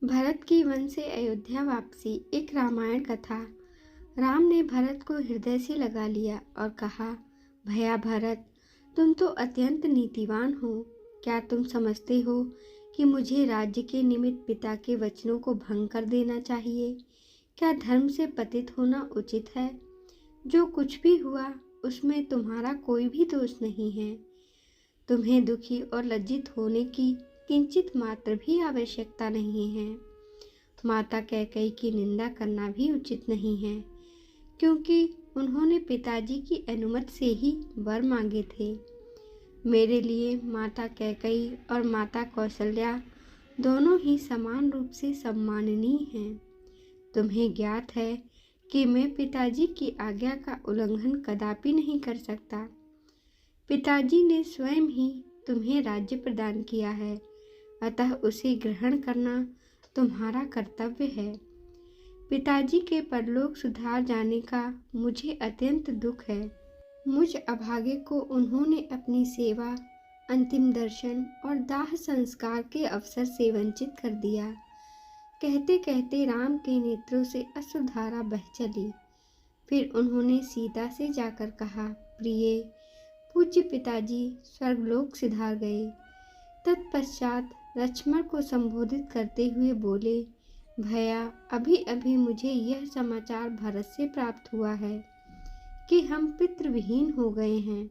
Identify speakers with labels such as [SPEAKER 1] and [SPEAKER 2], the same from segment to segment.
[SPEAKER 1] भरत की वन से अयोध्या वापसी। एक रामायण कथा। राम ने भरत को हृदय से लगा लिया और कहा, भैया भरत, तुम तो अत्यंत नीतिवान हो। क्या तुम समझते हो कि मुझे राज्य के निमित्त पिता के वचनों को भंग कर देना चाहिए? क्या धर्म से पतित होना उचित है? जो कुछ भी हुआ उसमें तुम्हारा कोई भी दोष नहीं है। तुम्हें दुखी और लज्जित होने की किंचित मात्र भी आवश्यकता नहीं है। माता कैकेयी की निंदा करना भी उचित नहीं है, क्योंकि उन्होंने पिताजी की अनुमति से ही वर मांगे थे। मेरे लिए माता कैकेयी और माता कौशल्या दोनों ही समान रूप से सम्माननीय हैं। तुम्हें ज्ञात है कि मैं पिताजी की आज्ञा का उल्लंघन कदापि नहीं कर सकता। पिताजी ने स्वयं ही तुम्हें राज्य प्रदान किया है, अतः उसे ग्रहण करना तुम्हारा कर्तव्य है। पिताजी के परलोक सुधार जाने का मुझे अत्यंत दुख है। मुझ अभागे को उन्होंने अपनी सेवा, अंतिम दर्शन और दाह संस्कार के अवसर से वंचित कर दिया। कहते कहते राम के नेत्रों से अश्रुधारा बह चली। फिर उन्होंने सीता से जाकर कहा, प्रिय, पूज्य पिताजी स्वर्गलोक सिधार गए। तत्पश्चात लक्ष्मण को संबोधित करते हुए बोले, भैया, अभी अभी मुझे यह समाचार भरत से प्राप्त हुआ है कि हम पितृविहीन हो गए हैं।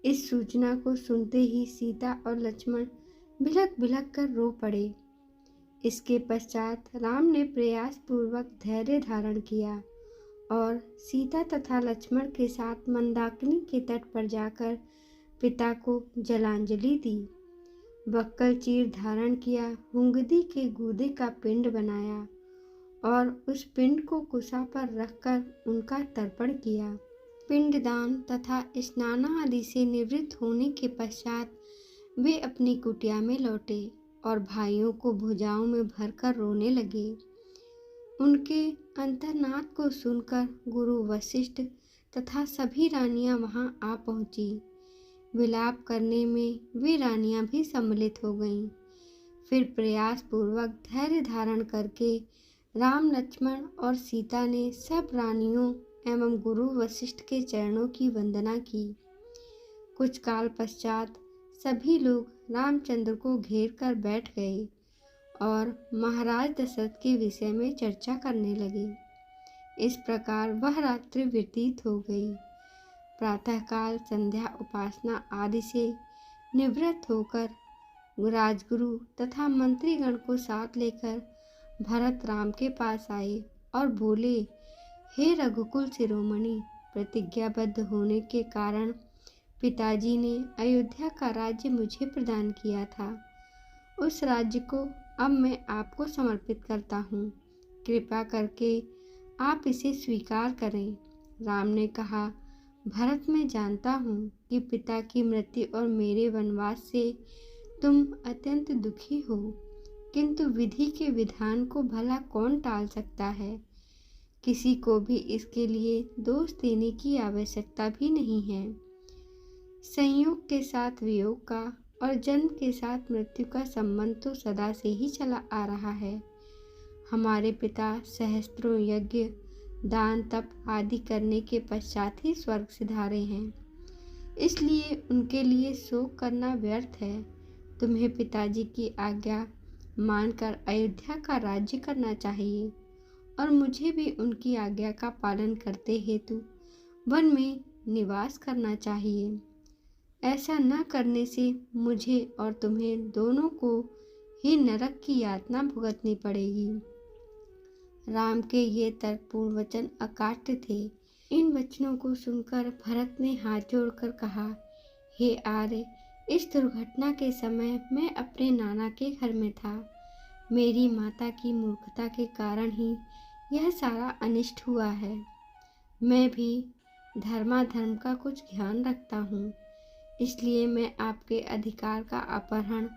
[SPEAKER 1] इस सूचना को सुनते ही सीता और लक्ष्मण बिलख बिलख कर रो पड़े। इसके पश्चात राम ने प्रयास पूर्वक धैर्य धारण किया और सीता तथा लक्ष्मण के साथ मंदाकिनी के तट पर जाकर पिता को जलांजलि दी। बक्कल चीर धारण किया, हुंगदी के गूदे का पिंड बनाया और उस पिंड को कुशा पर रखकर उनका तर्पण किया। पिंडदान तथा स्नान आदि से निवृत्त होने के पश्चात वे अपनी कुटिया में लौटे और भाइयों को भुजाओं में भरकर रोने लगे। उनके अंतर्नाद को सुनकर गुरु वशिष्ठ तथा सभी रानियां वहां आ पहुंची। विलाप करने में वे रानियां भी सम्मिलित हो गईं। फिर प्रयास पूर्वक धैर्य धारण करके राम, लक्ष्मण और सीता ने सब रानियों एवं गुरु वशिष्ठ के चरणों की वंदना की। कुछ काल पश्चात सभी लोग रामचंद्र को घेर कर बैठ गए और महाराज दशरथ के विषय में चर्चा करने लगे। इस प्रकार वह रात्रि व्यतीत हो गई। प्रातःकाल संध्या उपासना आदि से निवृत्त होकर राजगुरु तथा मंत्रीगण को साथ लेकर भरत राम के पास आए और बोले, हे रघुकुल शिरोमणि, प्रतिज्ञाबद्ध होने के कारण पिताजी ने अयोध्या का राज्य मुझे प्रदान किया था। उस राज्य को अब मैं आपको समर्पित करता हूँ। कृपा करके आप इसे स्वीकार करें। राम ने कहा, भरत, मैं जानता हूँ कि पिता की मृत्यु और मेरे वनवास से तुम अत्यंत दुखी हो, किंतु विधि के विधान को भला कौन टाल सकता है। किसी को भी इसके लिए दोष देने की आवश्यकता भी नहीं है। संयोग के साथ वियोग का और जन्म के साथ मृत्यु का संबंध तो सदा से ही चला आ रहा है। हमारे पिता सहस्त्रों यज्ञ, दान, तप आदि करने के पश्चात ही स्वर्ग सिधारे हैं, इसलिए उनके लिए शोक करना व्यर्थ है। तुम्हें पिताजी की आज्ञा मानकर अयोध्या का राज्य करना चाहिए और मुझे भी उनकी आज्ञा का पालन करते हेतु वन में निवास करना चाहिए। ऐसा न करने से मुझे और तुम्हें दोनों को ही नरक की यातना भुगतनी पड़ेगी। राम के ये तर्कपूर्ण वचन अकाट्य थे। इन वचनों को सुनकर भरत ने हाथ जोड़कर कहा, हे आर्य, इस दुर्घटना के समय मैं अपने नाना के घर में था। मेरी माता की मूर्खता के कारण ही यह सारा अनिष्ट हुआ है। मैं भी धर्माधर्म का कुछ ध्यान रखता हूँ, इसलिए मैं आपके अधिकार का अपहरण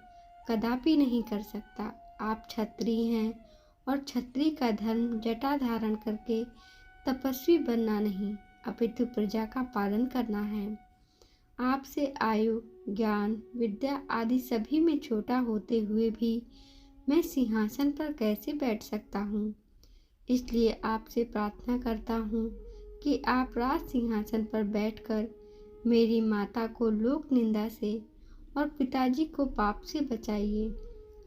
[SPEAKER 1] कदापि नहीं कर सकता। आप क्षत्रिय हैं और क्षत्रिय का धर्म जटा धारण करके तपस्वी बनना नहीं, अपितु प्रजा का पालन करना है। आपसे आयु, ज्ञान, विद्या आदि सभी में छोटा होते हुए भी मैं सिंहासन पर कैसे बैठ सकता हूँ। इसलिए आपसे प्रार्थना करता हूँ कि आप राज सिंहासन पर बैठकर मेरी माता को लोक निंदा से और पिताजी को पाप से बचाइए,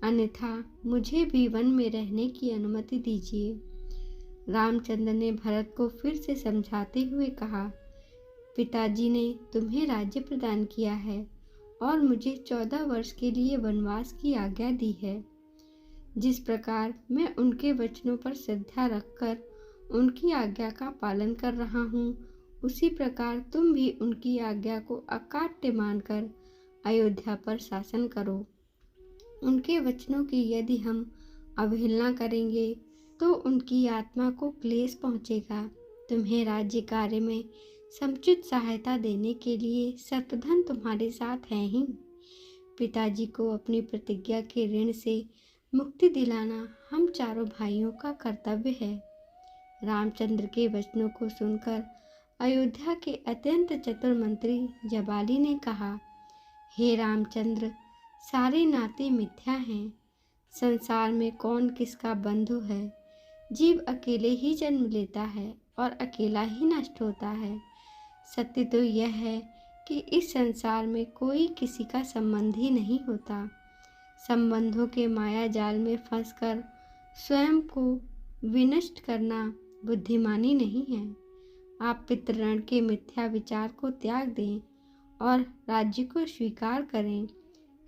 [SPEAKER 1] अन्यथा मुझे भी वन में रहने की अनुमति दीजिए। रामचंद्र ने भरत को फिर से समझाते हुए कहा, पिताजी ने तुम्हें राज्य प्रदान किया है और मुझे 14 वर्ष के लिए वनवास की आज्ञा दी है। जिस प्रकार मैं उनके वचनों पर श्रद्धा रखकर उनकी आज्ञा का पालन कर रहा हूँ, उसी प्रकार तुम भी उनकी आज्ञा को अकाट्य मानकर अयोध्या पर शासन करो। उनके वचनों की यदि हम अवहेलना करेंगे तो उनकी आत्मा को क्लेश पहुँचेगा। तुम्हें राज्य कार्य में समुचित सहायता देने के लिए सर्पधन तुम्हारे साथ है ही। पिताजी को अपनी प्रतिज्ञा के ऋण से मुक्ति दिलाना हम चारों भाइयों का कर्तव्य है। रामचंद्र के वचनों को सुनकर अयोध्या के अत्यंत चतुर मंत्री जबाली ने कहा, हे रामचंद्र, सारे नाते मिथ्या हैं। संसार में कौन किसका बंधु है। जीव अकेले ही जन्म लेता है और अकेला ही नष्ट होता है। सत्य तो यह है कि इस संसार में कोई किसी का संबंधी नहीं होता। संबंधों के माया जाल में फंसकर स्वयं को विनष्ट करना बुद्धिमानी नहीं है। आप पितृण के मिथ्या विचार को त्याग दें और राज्य को स्वीकार करें।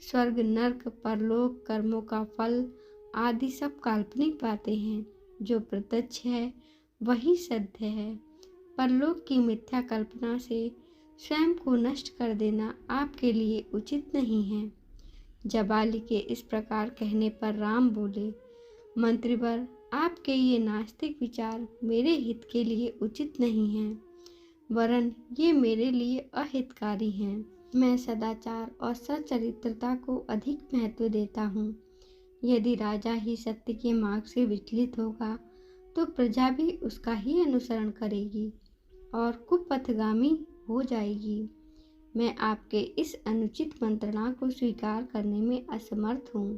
[SPEAKER 1] स्वर्ग, नर्क, परलोक, कर्मों का फल आदि सब काल्पनिक बातें हैं। जो प्रत्यक्ष है वही सत्य है। परलोक की मिथ्या कल्पना से स्वयं को नष्ट कर देना आपके लिए उचित नहीं है। जबाली के इस प्रकार कहने पर राम बोले, मंत्रीवर, आपके ये नास्तिक विचार मेरे हित के लिए उचित नहीं हैं, वरन ये मेरे लिए अहितकारी हैं। मैं सदाचार और सच्चरित्रता को अधिक महत्व देता हूँ। यदि राजा ही सत्य के मार्ग से विचलित होगा तो प्रजा भी उसका ही अनुसरण करेगी और कुपथगामी हो जाएगी। मैं आपके इस अनुचित मंत्रणा को स्वीकार करने में असमर्थ हूँ।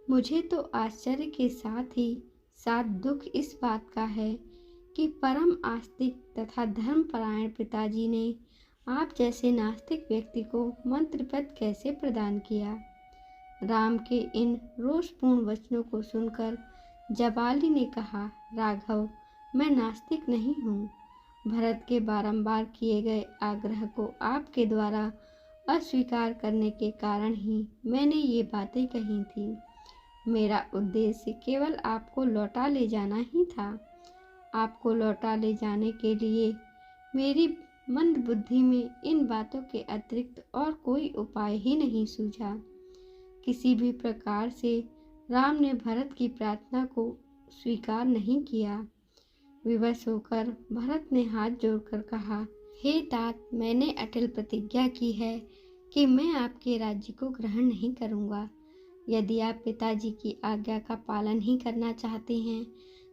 [SPEAKER 1] मुझे तो आश्चर्य के साथ ही साथ दुख इस बात का है कि परम आस्तिक तथा धर्मपरायण पिताजी ने आप जैसे नास्तिक व्यक्ति को मंत्र पद कैसे प्रदान किया। राम के इन रोषपूर्ण वचनों को सुनकर जबाली ने कहा, राघव, मैं नास्तिक नहीं हूँ। भरत के बारंबार किए गए आग्रह को आपके द्वारा अस्वीकार करने के कारण ही मैंने ये बातें कही थी। मेरा उद्देश्य केवल आपको लौटा ले जाना ही था। आपको लौटा ले जाने के लिए मेरी मंद बुद्धि में इन बातों के अतिरिक्त और कोई उपाय ही नहीं सूझा। किसी भी प्रकार से राम ने भरत की प्रार्थना को स्वीकार नहीं किया। विवश होकर भरत ने हाथ जोड़कर कहा, हे तात, मैंने अटल प्रतिज्ञा की है कि मैं आपके राज्य को ग्रहण नहीं करूँगा। यदि आप पिताजी की आज्ञा का पालन ही करना चाहते हैं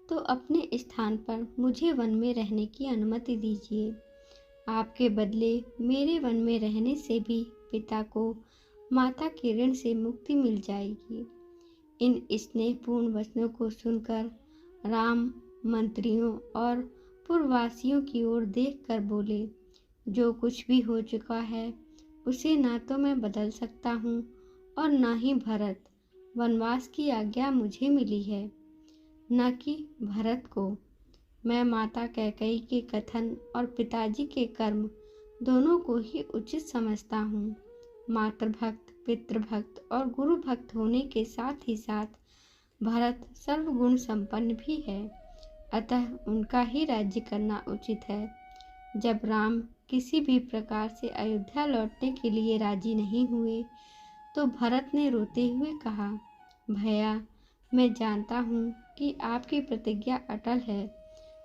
[SPEAKER 1] तो अपने स्थान पर मुझे वन में रहने की अनुमति दीजिए। आपके बदले मेरे वन में रहने से भी पिता को माता के ऋण से मुक्ति मिल जाएगी। इन स्नेहपूर्ण वचनों को सुनकर राम मंत्रियों और पुरवासियों की ओर देखकर बोले, जो कुछ भी हो चुका है उसे ना तो मैं बदल सकता हूँ और ना ही भरत। वनवास की आज्ञा मुझे मिली है, न कि भरत को। मैं माता कैकेयी के कथन और पिताजी के कर्म दोनों को ही उचित समझता हूँ। मातृभक्त, पितृभक्त और गुरु भक्त होने के साथ ही साथ भरत सर्वगुण संपन्न भी है, अतः उनका ही राज्य करना उचित है। जब राम किसी भी प्रकार से अयोध्या लौटने के लिए राजी नहीं हुए तो भरत ने रोते हुए कहा, भैया, मैं जानता हूँ कि आपकी प्रतिज्ञा अटल है,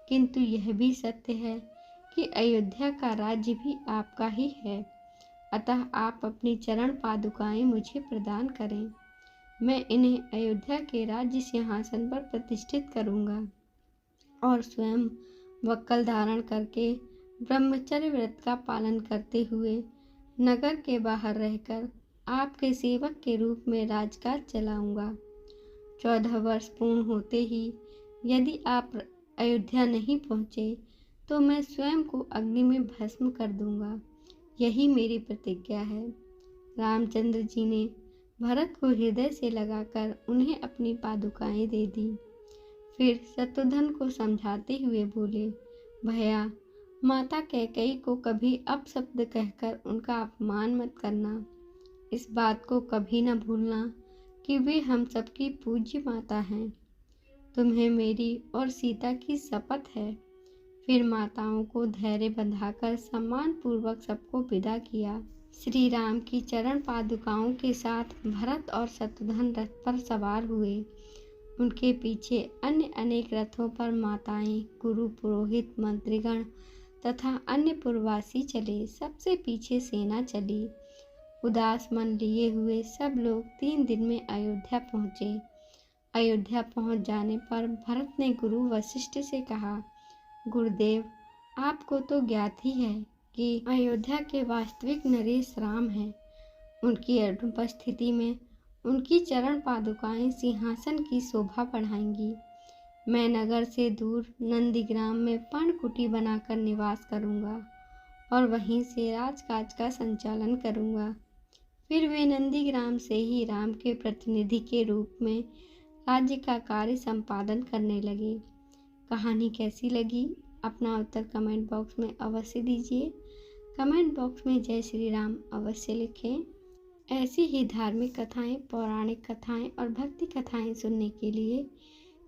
[SPEAKER 1] किंतु यह भी सत्य है कि अयोध्या का राज्य भी आपका ही है। अतः आप अपनी चरण पादुकाएं मुझे प्रदान करें। मैं इन्हें अयोध्या के राज्य सिंहासन पर प्रतिष्ठित करूँगा और स्वयं वक्कल धारण करके ब्रह्मचर्य व्रत का पालन करते हुए नगर के बाहर रहकर आपके सेवक के रूप में राजकाज चलाऊंगा। 14 वर्ष पूर्ण होते ही यदि आप अयोध्या नहीं पहुँचे तो मैं स्वयं को अग्नि में भस्म कर दूंगा। यही मेरी प्रतिज्ञा है। रामचंद्र जी ने भरत को हृदय से लगाकर उन्हें अपनी पादुकाएं दे दी। फिर शत्रुघ्न को समझाते हुए बोले, भैया, माता कैकेयी को कभी अपशब्द कहकर उनका अपमान मत करना। इस बात को कभी न भूलना कि वे हम सबकी पूज्य माता हैं। तुम्हें मेरी और सीता की शपथ है। फिर माताओं को धैर्य बंधाकर सम्मान पूर्वक सबको विदा किया। श्री राम की चरण पादुकाओं के साथ भरत और शत्रुघ्न रथ पर सवार हुए। उनके पीछे अन्य अनेक रथों पर माताएं, गुरु, पुरोहित, मंत्रीगण तथा अन्य पुरवासी चले। सबसे पीछे सेना चली। उदास मन लिए हुए सब लोग 3 दिन में अयोध्या पहुँचे। अयोध्या पहुँच जाने पर भरत ने गुरु वशिष्ठ से कहा, गुरुदेव, आपको तो ज्ञात ही है कि अयोध्या के वास्तविक नरेश राम हैं। उनकी अनुपस्थिति में उनकी चरण पादुकाएं सिंहासन की शोभा बढ़ाएंगी। मैं नगर से दूर नंदीग्राम में पर्णकुटी बनाकर निवास करूंगा और वहीं से राजकाज का संचालन करूंगा। फिर वे नंदीग्राम से ही राम के प्रतिनिधि के रूप में राज्य का कार्य संपादन करने लगे। कहानी कैसी लगी? अपना उत्तर कमेंट बॉक्स में अवश्य दीजिए। कमेंट बॉक्स में जय श्री राम अवश्य लिखें। ऐसी ही धार्मिक कथाएं, पौराणिक कथाएं और भक्ति कथाएं सुनने के लिए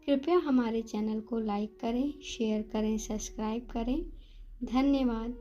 [SPEAKER 1] कृपया हमारे चैनल को लाइक करें, शेयर करें, सब्सक्राइब करें। धन्यवाद।